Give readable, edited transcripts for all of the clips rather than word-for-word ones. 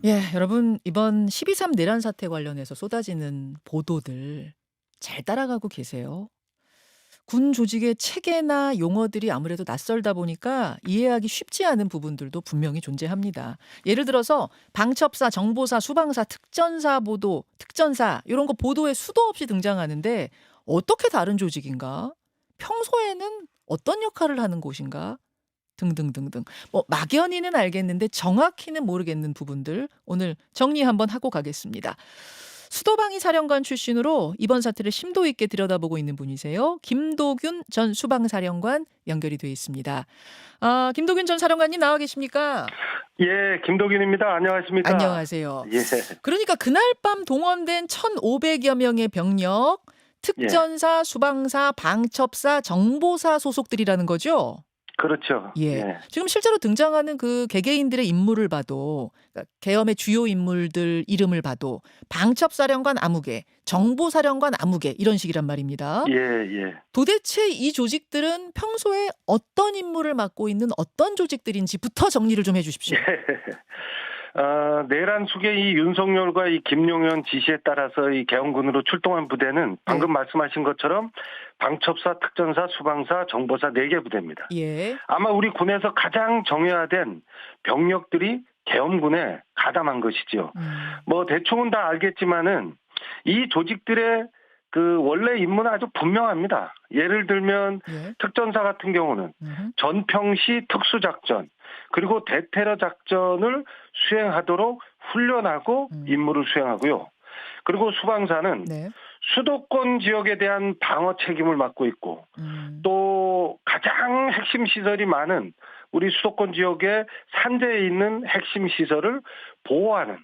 예, 여러분 이번 12.3 내란 사태 관련해서 쏟아지는 보도들 잘 따라가고 계세요? 군 조직의 체계나 용어들이 아무래도 낯설다 보니까 이해하기 쉽지 않은 부분들도 분명히 존재합니다. 예를 들어서 방첩사, 정보사, 수방사, 특전사 보도, 특전사 이런 거 보도에 수도 없이 등장하는데 어떻게 다른 조직인가? 평소에는 어떤 역할을 하는 곳인가? 등등등등. 뭐 막연히는 알겠는데 정확히는 모르겠는 부분들 오늘 정리 한번 하고 가겠습니다. 수도방위 사령관 출신으로 이번 사태를 심도 있게 들여다보고 있는 분이세요. 김도균 전 수방사령관 연결이 돼 있습니다. 김도균 전 사령관님 나와 계십니까? 예, 김도균입니다. 안녕하십니까? 안녕하세요. 예, 그러니까 그날 밤 동원된 1,500여 명의 병력, 예, 특전사, 수방사, 방첩사, 정보사 소속들이라는 거죠? 그렇죠. 예. 예, 지금 실제로 등장하는 그 개개인들의 인물을 봐도 그러니까 계엄의 주요 인물들 이름을 봐도 방첩사령관 아무개, 정보사령관 아무개 이런 식이란 말입니다. 예, 예. 도대체 이 조직들은 평소에 어떤 임무를 맡고 있는 어떤 조직들인지부터 정리를 좀 해주십시오. 내란 숙의 이 윤석열과 이 김용현 지시에 따라서 이 개헌군으로 출동한 부대는 방금 말씀하신 것처럼 방첩사, 특전사, 수방사, 정보사 4개 부대입니다. 예. 아마 우리 군에서 가장 정예화된 병력들이 개헌군에 가담한 것이지요. 뭐 대충은 다 알겠지만은 이 조직들의 그 원래 임무는 아주 분명합니다. 예를 들면 예. 특전사 같은 경우는 전평시 특수작전 그리고 대테러 작전을 수행하도록 훈련하고 임무를 수행하고요. 그리고 수방사는 네. 수도권 지역에 대한 방어 책임을 맡고 있고 또 가장 핵심 시설이 많은 우리 수도권 지역의 산재에 있는 핵심 시설을 보호하는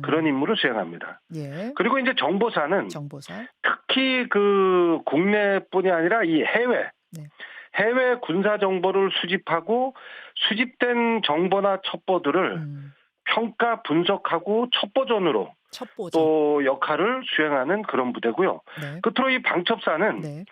그런 임무를 수행합니다. 예. 그리고 이제 정보사는 정보사. 특히 그 국내뿐이 아니라 이 네. 해외 군사 정보를 수집하고 수집된 정보나 첩보들을 평가 분석하고 첩보전으로 첩보전. 또 역할을 수행하는 그런 부대고요. 네. 끝으로 이 방첩사는 네.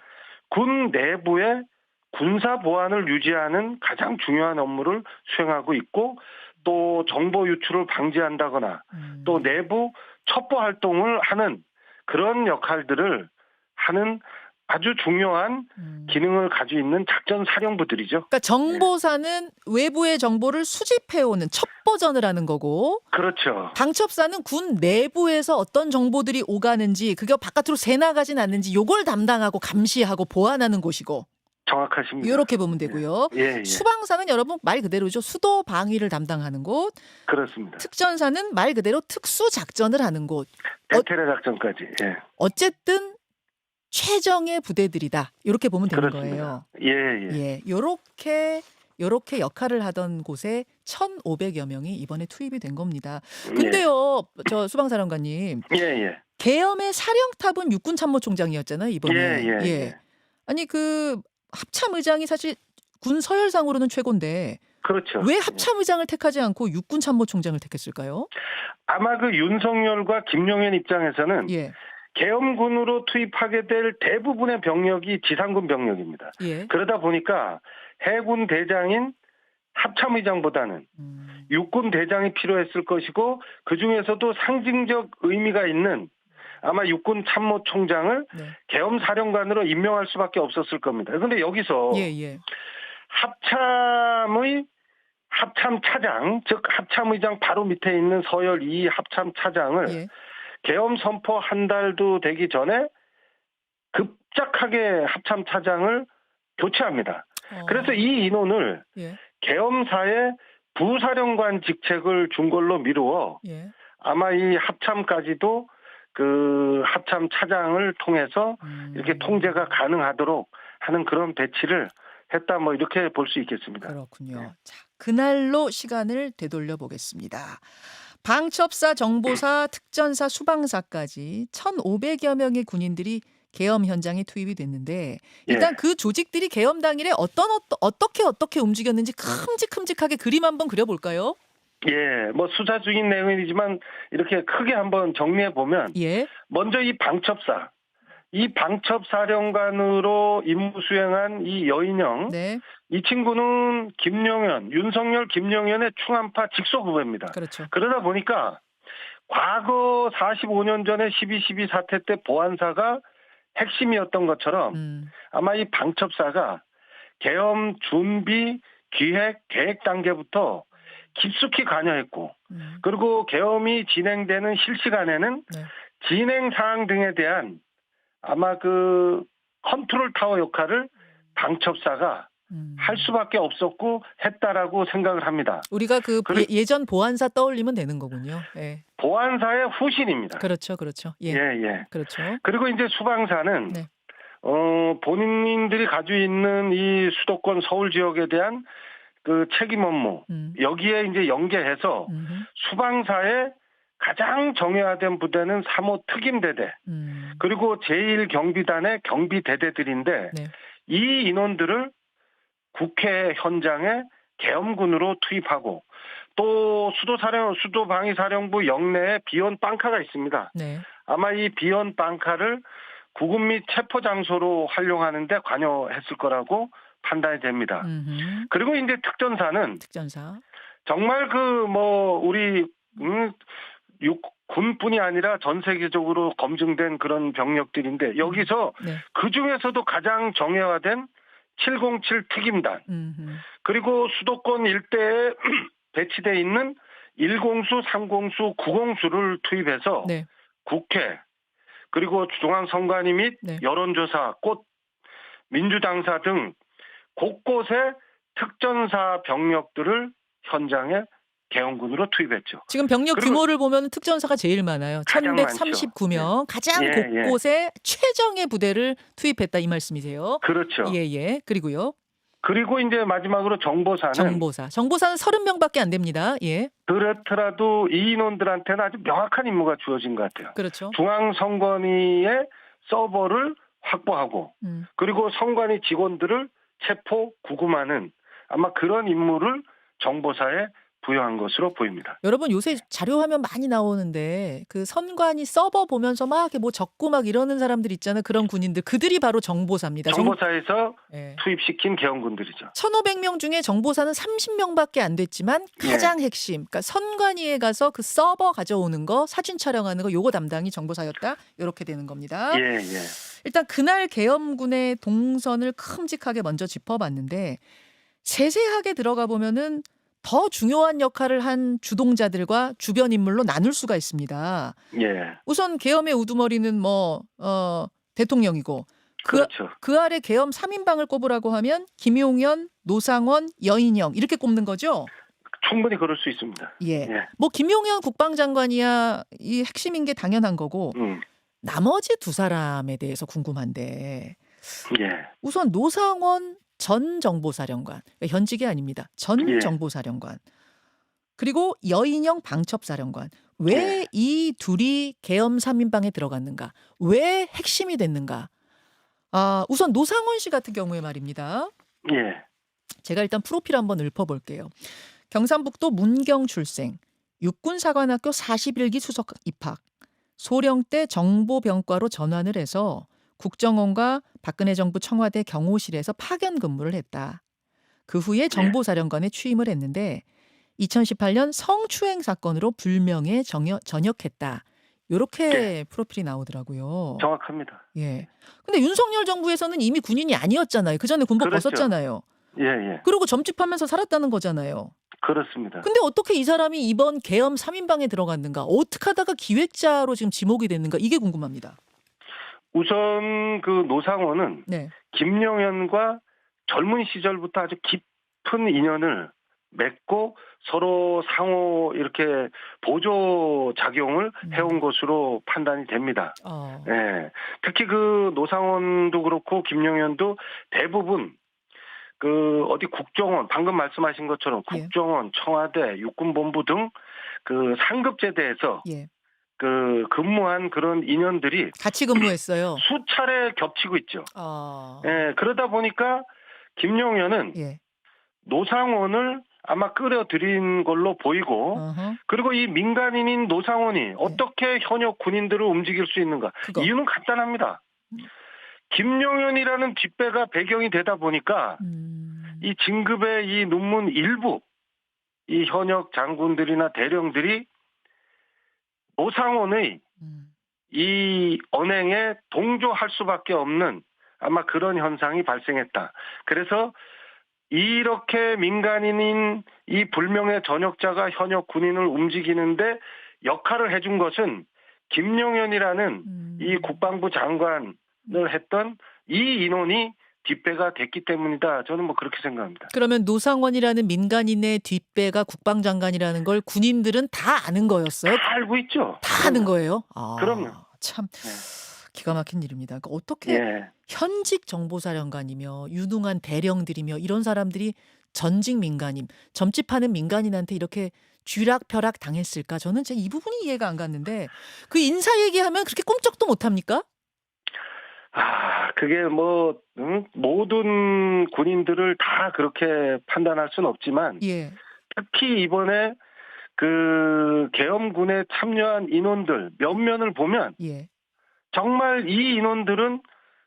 군 내부의 군사 보안을 유지하는 가장 중요한 업무를 수행하고 있고 또 정보 유출을 방지한다거나 또 내부 첩보 활동을 하는 그런 역할들을 하는 아주 중요한 기능을 가지고 있는 작전 사령부들이죠. 그러니까 정보사는 외부의 정보를 수집해오는 첩보전을 하는 거고 그렇죠. 방첩사는 군 내부에서 어떤 정보들이 오가는지 그게 바깥으로 새나가진 않는지 요걸 담당하고 감시하고 보완하는 곳이고 정확하십니다. 이렇게 보면 되고요. 예. 수방사는 여러분 말 그대로죠. 수도 방위를 담당하는 곳. 그렇습니다. 특전사는 말 그대로 특수작전을 하는 곳. 대테러 작전까지. 예. 어쨌든 최정의 부대들이다. 이렇게 보면 되는 그렇습니다. 거예요. 예. 예. 요렇게 역할을 하던 곳에 1,500여 명이 이번에 투입이 된 겁니다. 근데요, 저 수방사령관님. 예. 계엄의 사령탑은 육군 참모총장이었잖아요, 이번에. 예. 아니 그 합참의장이 사실 군 서열상으로는 최고인데 그렇죠. 왜 합참의장을 택하지 않고 육군 참모총장을 택했을까요? 아마 그 윤석열과 김용현 입장에서는 예. 계엄군으로 투입하게 될 대부분의 병력이 지상군 병력입니다. 예. 그러다 보니까 해군 대장인 합참의장보다는 육군 대장이 필요했을 것이고 그중에서도 상징적 의미가 있는 아마 육군 참모총장을 계엄 사령관으로 임명할 수밖에 없었을 겁니다. 그런데 여기서 합참 차장, 즉 합참의장 바로 밑에 있는 서열 2 합참 차장을 계엄 선포 한 달도 되기 전에 급작하게 합참 차장을 교체합니다. 그래서 이 인원을 계엄사의 부사령관 직책을 준 걸로 미루어 아마 이 합참까지도 그 합참 차장을 통해서 이렇게 통제가 가능하도록 하는 그런 배치를 했다 뭐 이렇게 볼 수 있겠습니다. 그렇군요. 자, 그날로 시간을 되돌려 보겠습니다. 방첩사, 정보사, 특전사, 수방사까지 1,500여 명의 군인들이 계엄 현장에 투입이 됐는데 일단 그 조직들이 계엄 당일에 어떻게 움직였는지 큼직큼직하게 그림 한번 그려볼까요? 예, 뭐 수사 중인 내용이지만 이렇게 크게 한번 정리해 보면 먼저 이 방첩사령관으로 임무 수행한 이 여인영, 이 친구는 윤석열 김용현의 충암파 직속 후배입니다. 그렇죠. 그러다 보니까 과거 45년 전에 12.12 사태 때 보안사가 핵심이었던 것처럼 아마 이 방첩사가 계엄 준비, 기획, 계획 단계부터 깊숙이 관여했고 그리고 계엄이 진행되는 실시간에는 네. 진행 사항 등에 대한 아마 그 컨트롤 타워 역할을 방첩사가 할 수밖에 없었고 했다라고 생각을 합니다. 우리가 예전 보안사 떠올리면 되는 거군요. 예. 보안사의 후신입니다. 그렇죠, 그렇죠. 예, 예. 그렇죠. 그리고 이제 수방사는 네. 본인들이 가지고 있는 이 수도권 서울 지역에 대한 그 책임 업무 여기에 이제 연계해서 수방사의 가장 정예화된 부대는 3호 특임대대 그리고 제1경비단의 경비대대들인데 네. 이 인원들을 국회 현장에 계엄군으로 투입하고 또 수도방위사령부 영내에 비원 방카가 있습니다. 네. 아마 이 비원 방카를 구금 및 체포 장소로 활용하는 데 관여했을 거라고 판단이 됩니다. 그리고 이제 특전사는 정말 우리 군뿐이 아니라 전 세계적으로 검증된 그런 병력들인데 여기서 그 중에서도 가장 정예화된 707 특임단 그리고 수도권 일대에 배치되어 있는 1공수, 3공수, 9공수를 투입해서 국회 그리고 중앙선관위 및 여론조사, 꽃 민주당사 등 곳곳에 특전사 병력들을 현장에 계엄군으로 투입했죠. 지금 병력 규모를 보면 특전사가 제일 많아요. 1139명. 가장 곳곳에 최정예 부대를 투입했다 이 말씀이세요. 그렇죠. 예. 그리고요. 그리고 이제 마지막으로 정보사는 30명밖에 안 됩니다. 예. 그렇더라도 이 인원들한테는 아주 명확한 임무가 주어진 것 같아요. 그렇죠. 중앙선관위의 서버를 확보하고 그리고 선관위 직원들을 체포, 구금하는 아마 그런 임무를 정보사에 부여한 것으로 보입니다. 여러분 요새 자료 화면 많이 나오는데 그 선관위 서버 보면서 막 이렇게 뭐 적고 막 이러는 사람들 있잖아요. 그런 군인들 그들이 바로 정보사입니다. 정보사에서 투입시킨 계엄군들이죠. 1,500명 중에 정보사는 30명밖에 안 됐지만 가장 핵심, 그러니까 선관위에 가서 그 서버 가져오는 거, 사진 촬영하는 거 요거 담당이 정보사였다. 이렇게 되는 겁니다. 예. 일단 그날 계엄군의 동선을 큼직하게 먼저 짚어봤는데 세세하게 들어가 보면은 더 중요한 역할을 한 주동자들과 주변 인물로 나눌 수가 있습니다. 예. 우선 계엄의 우두머리는 대통령이고 그렇죠. 그 아래 계엄 3인방을 꼽으라고 하면 김용현, 노상원, 여인영 이렇게 꼽는 거죠? 충분히 그럴 수 있습니다. 예. 뭐 김용현 국방장관이야 이 핵심인 게 당연한 거고 나머지 두 사람에 대해서 궁금한데 우선 노상원 전 정보사령관, 그러니까 현직이 아닙니다. 전 정보사령관. 그리고 여인영 방첩사령관. 왜 이 둘이 계엄 3인방에 들어갔는가? 왜 핵심이 됐는가? 우선 노상원 씨 같은 경우에 말입니다. 제가 일단 프로필 한번 읊어볼게요. 경상북도 문경 출생, 육군사관학교 41기 수석 입학, 소령 때 정보병과로 전환을 해서 국정원과 박근혜 정부 청와대 경호실에서 파견 근무를 했다. 그 후에 정보사령관에 취임을 했는데 2018년 성추행 사건으로 불명예 전역했다. 이렇게 프로필이 나오더라고요. 정확합니다. 예. 근데 윤석열 정부에서는 이미 군인이 아니었잖아요. 그 전에 군복 벗었잖아요. 그리고 점집하면서 살았다는 거잖아요. 그렇습니다. 근데 어떻게 이 사람이 이번 계엄 3인방에 들어갔는가? 어떻게 하다가 기획자로 지금 지목이 됐는가? 이게 궁금합니다. 우선 그 노상원은 김용현과 젊은 시절부터 아주 깊은 인연을 맺고 서로 상호 이렇게 보조 작용을 해온 것으로 판단이 됩니다. 특히 그 노상원도 그렇고 김용현도 대부분 그 어디 국정원 방금 말씀하신 것처럼 국정원, 청와대, 육군본부 등 그 상급제대에서 그 근무한 그런 인연들이 같이 근무했어요. 수차례 겹치고 있죠. 그러다 보니까 김용현은 노상원을 아마 끌어들인 걸로 보이고 그리고 이 민간인인 노상원이 어떻게 현역 군인들을 움직일 수 있는가? 이유는 간단합니다. 김용현이라는 뒷배가 배경이 되다 보니까 이 진급의 이 논문 일부 이 현역 장군들이나 대령들이 노상원의 음. 이 언행에 동조할 수밖에 없는 아마 그런 현상이 발생했다. 그래서 이렇게 민간인인 이 불명예 전역자가 현역 군인을 움직이는데 역할을 해준 것은 김용현이라는 이 국방부 장관을 했던 이 인원이 뒷배가 됐기 때문이다. 저는 뭐 그렇게 생각합니다. 그러면 노상원이라는 민간인의 뒷배가 국방장관이라는 걸 군인들은 다 아는 거였어요? 다 알고 있죠. 다 아는 거예요? 아, 그럼요. 참 네. 기가 막힌 일입니다. 그러니까 어떻게 예. 현직 정보사령관이며 유능한 대령들이며 이런 사람들이 전직 민간인, 점집하는 민간인한테 이렇게 쥐락펴락 당했을까? 저는 이 부분이 이해가 안 갔는데 그 인사 얘기하면 그렇게 꼼짝도 못합니까? 그게 뭐 모든 군인들을 다 그렇게 판단할 수는 없지만 예. 특히 이번에 그 계엄군에 참여한 인원들 면면을 보면 예. 정말 이 인원들은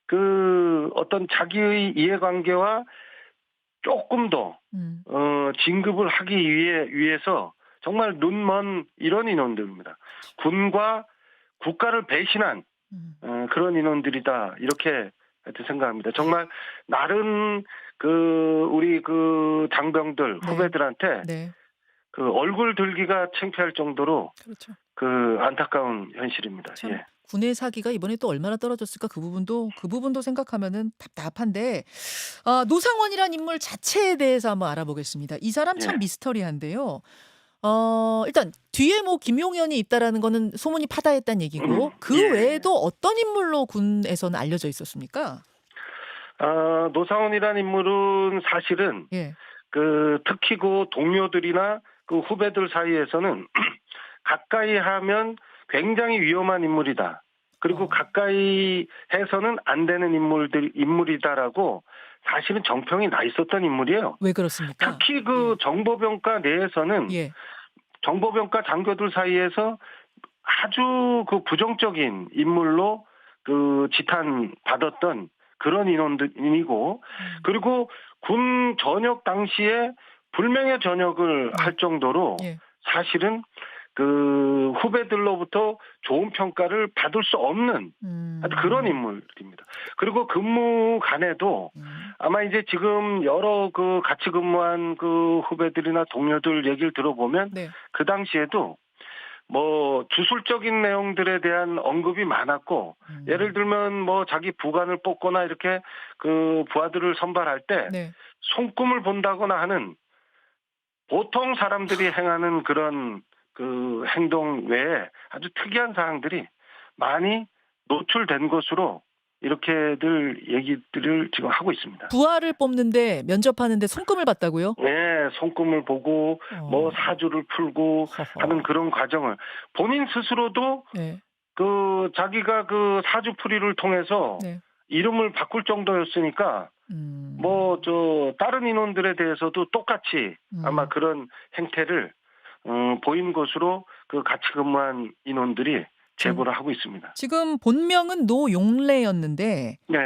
그 어떤 자기의 이해관계와 조금 더 진급을 하기 위해서 정말 눈먼 이런 인원들입니다. 군과 국가를 배신한 그런 인원들이다 이렇게 생각합니다. 정말 나름 그 우리 그 장병들 네. 후배들한테 네. 그 얼굴 들기가 창피할 정도로 그렇죠. 그 안타까운 현실입니다. 참 예. 군의 사기가 이번에 또 얼마나 떨어졌을까 그 부분도 생각하면은 답답한데 노상원이란 인물 자체에 대해서 한번 알아보겠습니다. 이 사람 참 예. 미스터리한데요. 일단 뒤에 뭐 김용현이 있다라는 거는 소문이 파다했다는 얘기고 그 예. 외에도 어떤 인물로 군에서는 알려져 있었습니까? 노상원이라는 인물은 사실은 예. 그 특히 그 동료들이나 그 후배들 사이에서는 가까이 하면 굉장히 위험한 인물이다. 그리고 가까이 해서는 안 되는 인물이다라고 사실은 정평이 나 있었던 인물이에요. 왜 그렇습니까? 특히 그 정보병과 내에서는 예. 정보병과 장교들 사이에서 아주 그 부정적인 인물로 그 지탄받았던 그런 인원들이고 그리고 군 전역 당시에 불명예 전역을 할 정도로 예. 사실은 그 후배들로부터 좋은 평가를 받을 수 없는 그런 인물입니다. 그리고 근무간에도 아마 이제 지금 여러 그 같이 근무한 그 후배들이나 동료들 얘기를 들어보면 네. 그 당시에도 뭐 주술적인 내용들에 대한 언급이 많았고 예를 들면 뭐 자기 부관을 뽑거나 이렇게 그 부하들을 선발할 때 네. 손금을 본다거나 하는 보통 사람들이 행하는 그런 그 행동 외에 아주 특이한 사항들이 많이 노출된 것으로 이렇게들 얘기들을 지금 하고 있습니다. 부하를 뽑는데 면접하는데 손금을 봤다고요? 네, 손금을 보고 뭐 사주를 풀고 하는 그런 과정을 본인 스스로도 네. 그 자기가 그 사주풀이를 통해서 네. 이름을 바꿀 정도였으니까 뭐 저 다른 인원들에 대해서도 똑같이 아마 그런 행태를 보인 것으로 그 같이 근무한 인원들이 제보를 하고 있습니다. 지금 본명은 노용래였는데 네.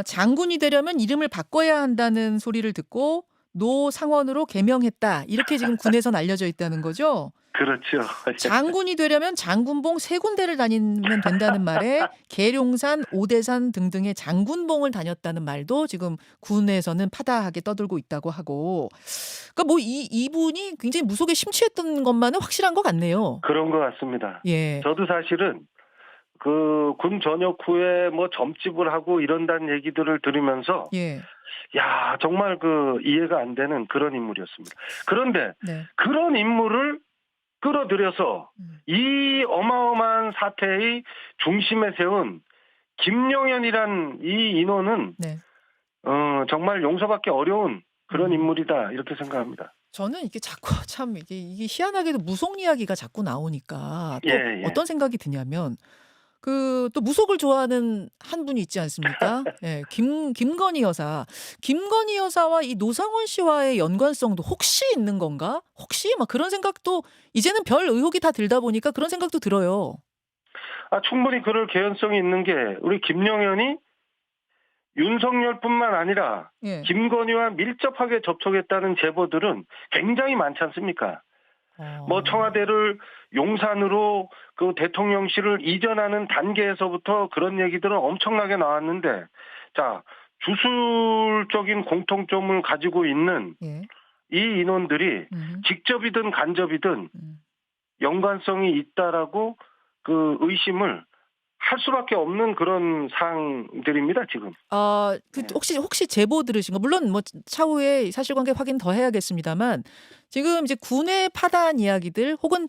장군이 되려면 이름을 바꿔야 한다는 소리를 듣고 노상원으로 개명했다. 이렇게 지금 군에선 알려져 있다는 거죠. 그렇죠. 장군이 되려면 장군봉 3군데를 다니면 된다는 말에 계룡산, 오대산 등등의 장군봉을 다녔다는 말도 지금 군에서는 파다하게 떠들고 있다고 하고. 그러니까 뭐 이분이 굉장히 무속에 심취했던 것만은 확실한 것 같네요. 그런 것 같습니다. 예. 저도 사실은 그 군 전역 후에 뭐 점집을 하고 이런다는 얘기들을 들으면서 예. 야, 정말 그 이해가 안 되는 그런 인물이었습니다. 그런데 네. 그런 인물을 끌어들여서 이 어마어마한 사태의 중심에 세운 김용현이란 이 인원은 네. 정말 용서받기 어려운 그런 인물이다 이렇게 생각합니다. 저는 이게 자꾸 참 이게 희한하게도 무속 이야기가 자꾸 나오니까 또 예. 어떤 생각이 드냐면 또 무속을 좋아하는 한 분이 있지 않습니까? 예, 김건희 여사. 김건희 여사와 이 노상원 씨와의 연관성도 혹시 있는 건가? 혹시 막 그런 생각도 이제는 별 의혹이 다 들다 보니까 그런 생각도 들어요. 충분히 그럴 개연성이 있는 게 우리 김용현이 윤석열뿐만 아니라 예. 김건희와 밀접하게 접촉했다는 제보들은 굉장히 많지 않습니까? 뭐 청와대를 용산으로 그 대통령실을 이전하는 단계에서부터 그런 얘기들은 엄청나게 나왔는데, 자, 주술적인 공통점을 가지고 있는 예. 이 인원들이 직접이든 간접이든 연관성이 있다라고 그 의심을 할 수밖에 없는 그런 사항들입니다, 지금. 혹시 제보 들으신 거, 물론 뭐 차후에 사실관계 확인 더 해야겠습니다만, 지금 이제 군의 파단 이야기들 혹은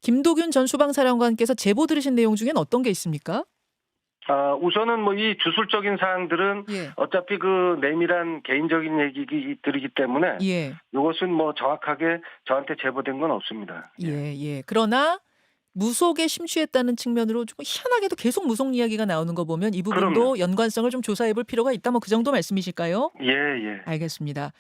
김도균 전 수방사령관께서 제보 들으신 내용 중엔 어떤 게 있습니까? 우선은 뭐 이 주술적인 사항들은 예. 어차피 그 내밀한 개인적인 얘기들이기 때문에 예. 이것은 뭐 정확하게 저한테 제보된 건 없습니다. 예. 그러나 무속에 심취했다는 측면으로 조금 희한하게도 계속 무속 이야기가 나오는 거 보면 이 부분도 그럼요. 연관성을 좀 조사해 볼 필요가 있다. 뭐 그 정도 말씀이실까요? 예. 알겠습니다.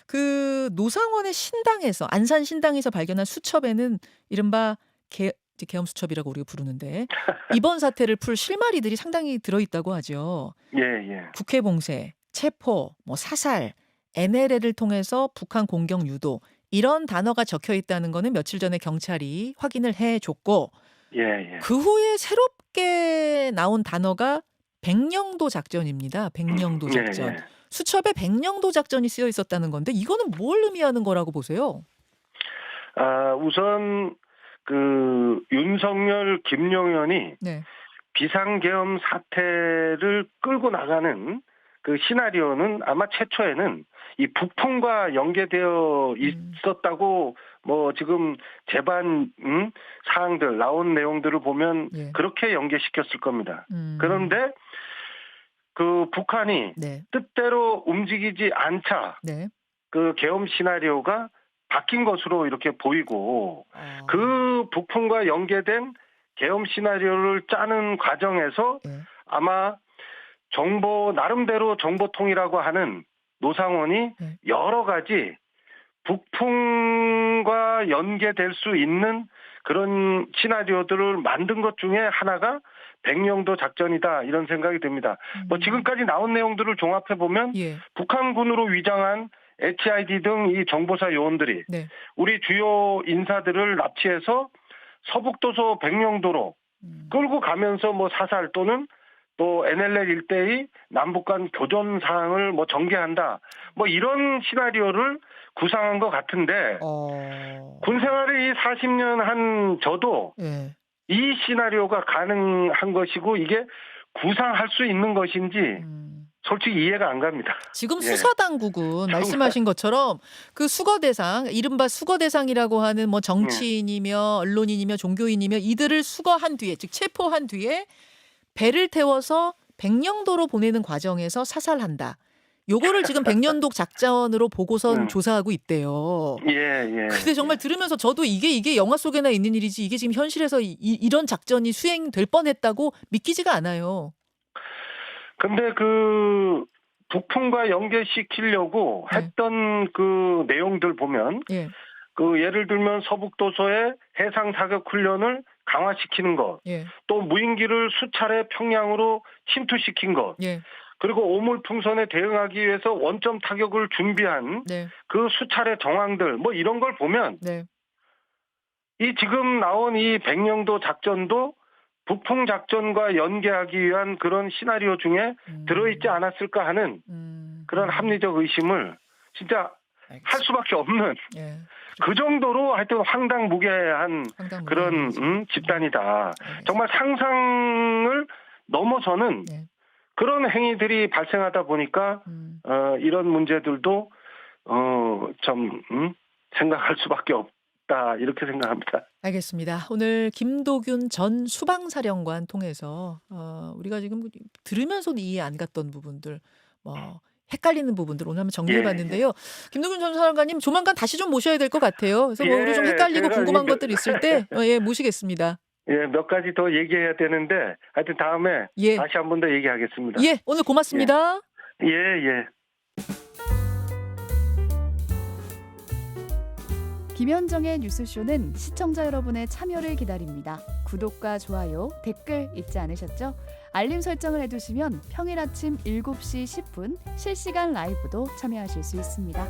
그 노상원의 신당에서, 안산 신당에서 발견한 수첩에는 이른바 계엄 수첩이라고 우리가 부르는데 이번 사태를 풀 실마리들이 상당히 들어있다고 하죠. 예. 국회 봉쇄, 체포, 뭐 사살, NLL을 통해서 북한 공격 유도, 이런 단어가 적혀 있다는 거는 며칠 전에 경찰이 확인을 해줬고, 예. 그 후에 새롭게 나온 단어가 백령도 작전입니다. 백령도 작전. 예. 수첩에 백령도 작전이 쓰여 있었다는 건데 이거는 뭘 의미하는 거라고 보세요? 우선 그 윤석열, 김용현이 네. 비상계엄 사태를 끌고 나가는 그 시나리오는 아마 최초에는 이 북풍과 연계되어 있었다고 뭐 지금 재반 사항들 나온 내용들을 보면 예. 그렇게 연계시켰을 겁니다. 그런데 그 북한이 네. 뜻대로 움직이지 않자 네. 그 계엄 시나리오가 바뀐 것으로 이렇게 보이고, 그 북풍과 연계된 계엄 시나리오를 짜는 과정에서 예. 아마 나름대로 정보통이라고 하는 노상원이 네. 여러 가지 북풍과 연계될 수 있는 그런 시나리오들을 만든 것 중에 하나가 백령도 작전이다, 이런 생각이 듭니다. 뭐 지금까지 나온 내용들을 종합해 보면 예. 북한군으로 위장한 HID 등 이 정보사 요원들이 네. 우리 주요 인사들을 납치해서 서북도서 백령도로 끌고 가면서 뭐 사살 또는 또 NLL 일대의 남북 간 교전 사항을 뭐 전개한다, 뭐 이런 시나리오를 구상한 것 같은데, 군 생활을 이 40년 한 저도 예. 이 시나리오가 가능한 것이고 이게 구상할 수 있는 것인지 솔직히 이해가 안 갑니다. 지금 예. 수사당국은 말씀하신 것처럼 그 수거 대상, 이른바 수거 대상이라고 하는 뭐 정치인이며 언론인이며 종교인이며 이들을 수거한 뒤에, 즉 체포한 뒤에 배를 태워서 백령도로 보내는 과정에서 사살한다. 요거를 지금 백령도 작전으로 보고선 조사하고 있대요. 예. 근데 정말 들으면서 저도 이게 영화 속에나 있는 일이지 이게 지금 현실에서 이런 작전이 수행될 뻔했다고 믿기지가 않아요. 근데 그 북풍과 연계시키려고 했던 그 내용들 보면 예. 그 예를 들면 서북도서의 해상 사격 훈련을 강화시키는 것, 예. 또 무인기를 수차례 평양으로 침투시킨 것, 예. 그리고 오물풍선에 대응하기 위해서 원점 타격을 준비한 네. 그 수차례 정황들, 뭐 이런 걸 보면 네. 이 지금 나온 이 백령도 작전도 북풍 작전과 연계하기 위한 그런 시나리오 중에 들어있지 않았을까 하는 그런 합리적 의심을 진짜 할 수밖에 없는, 예. 그 정도로 하여튼 황당무계한 그런 집단이다. 정말 상상을 넘어서는 그런 행위들이 발생하다 보니까 이런 문제들도 좀 생각할 수밖에 없다, 이렇게 생각합니다. 알겠습니다. 오늘 김도균 전 수방사령관 통해서 우리가 지금 들으면서도 이해 안 갔던 부분들, 뭐 헷갈리는 부분들 오늘 한번 정리해봤는데요. 김도균 전 사령관님 조만간 다시 좀 모셔야 될 것 같아요. 그래서 뭐 우리 좀 헷갈리고 궁금한 것들 있을 때 모시겠습니다. 예, 몇 가지 더 얘기해야 되는데 하여튼 다음에 다시 한 번 더 얘기하겠습니다. 예, 오늘 고맙습니다. 예. 김현정의 뉴스쇼는 시청자 여러분의 참여를 기다립니다. 구독과 좋아요, 댓글 잊지 않으셨죠? 알림 설정을 해두시면 평일 아침 7시 10분 실시간 라이브도 참여하실 수 있습니다.